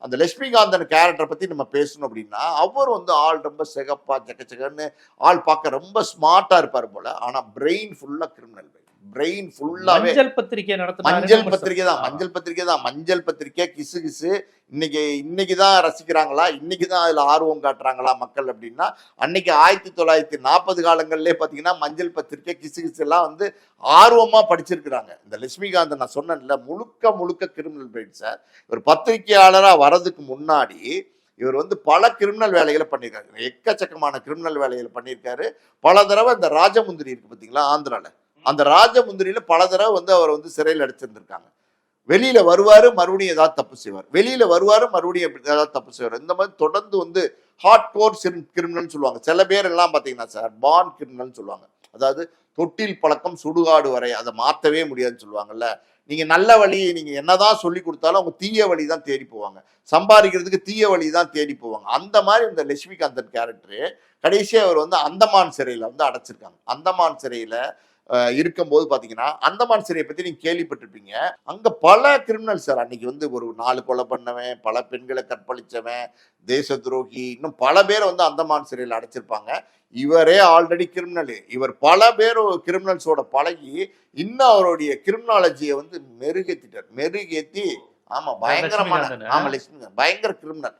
அந்த லட்சுமிகாந்தன் கேரக்டரை பத்தி நம்ம பேசணும் அப்படின்னா, அவர் வந்து ஆள் ரொம்ப சிகப்பா ஜகஜகன்னு ஆள் பார்க்க ரொம்ப ஸ்மார்ட்டா இருப்பாரு போல. ஆனா பிரெயின் ஃபுல்லா கிரிமினல். பிரெயின் ஃபுல்லாவே மஞ்சள் பத்திரிகை நடத்தினாரு. மஞ்சள் பத்திரிகை தான், மஞ்சள் பத்திரிகை தான், மஞ்சள் பத்திரிகை கிசு கிசு. இன்னைக்கு தான் ரசிக்கிறாங்களா, இன்னைக்கு தான் அதுல ஆர்வம் காட்டுறாங்களா மக்கள் அப்படின்னா, அன்னைக்கு 1940 காலங்கள்லயே பாத்தீங்கன்னா மஞ்சள் பத்திரிகை கிசு கிசு எல்லாம் வந்து ஆர்வமா படிச்சிருக்கிறாங்க. இந்த லட்சுமிகாந்தன் நான் சொன்னேன்ல, முழுக்க முழுக்க கிரிமினல் பிரெயின் சார். ஒரு பத்திரிகையாளரா வர்றதுக்கு முன்னாடி இவர் வந்து பல கிரிமினல் வேலைகளை பண்ணியிருக்காரு. எக்கச்சக்கமான கிரிமினல் வேலைகளை பண்ணியிருக்காரு. பல தடவை இந்த ராஜமுந்திரி இருக்கு பார்த்தீங்களா ஆந்திரால, அந்த ராஜமுந்திரியில பல தடவை வந்து அவர் வந்து சிறையில் அடைச்சிருந்திருக்காங்க. வெளியில வருவாரு, மறுபடியும் ஏதாவது தப்பு செய்வார், வெளியில வருவாரு, மறுபடியும் ஏதாவது தப்பு செய்வார். இந்த மாதிரி தொடர்ந்து வந்து ஹார்ட் கோர் கிரிமினல் சொல்லுவாங்க. சில பேர் எல்லாம் பாத்தீங்கன்னா சார் பான் கிரிமினல் சொல்லுவாங்க. அதாவது தொட்டில் பழக்கம் சுடுகாடு வரை, அதை மாற்றவே முடியாதுன்னு சொல்லுவாங்கல்ல. நீங்க நல்ல வழி நீங்க என்னதான் சொல்லி கொடுத்தாலும் அவங்க தீய வழி தான் தேடி போவாங்க, சம்பாதிக்கிறதுக்கு தீய வழி தான் தேடி போவாங்க. அந்த மாதிரி இந்த லட்சுமிகாந்தன் கேரக்டரு கடைசியா அவர் வந்து அந்தமான் சிறையில வந்து அடைச்சிருக்காங்க. அந்தமான் சிறையில இருக்கும்போது பாத்தீங்கன்னா, அந்தமான் சிறையை பத்தி நீங்க கேள்விப்பட்டிருப்பீங்க. அங்க பல கிரிமினல் சார். அன்னைக்கு வந்து ஒரு 4 கொலை பண்ணவன், பல பெண்களை கற்பழிச்சவன், தேச துரோகி, இன்னும் பல பேரை வந்து அந்தமான் சிறையில் அடைச்சிருப்பாங்க. இவரே ஆல்ரெடி கிரிமினல். இவர் பல பேர் கிரிமினல்ஸோட பழகி இன்னும் அவருடைய கிரிமினாலஜியை வந்து மெருகேத்திட்டார். மெருகேத்தி ஆமா பயங்கரமான, ஆமா லட்சுமி பயங்கர கிரிமினல்.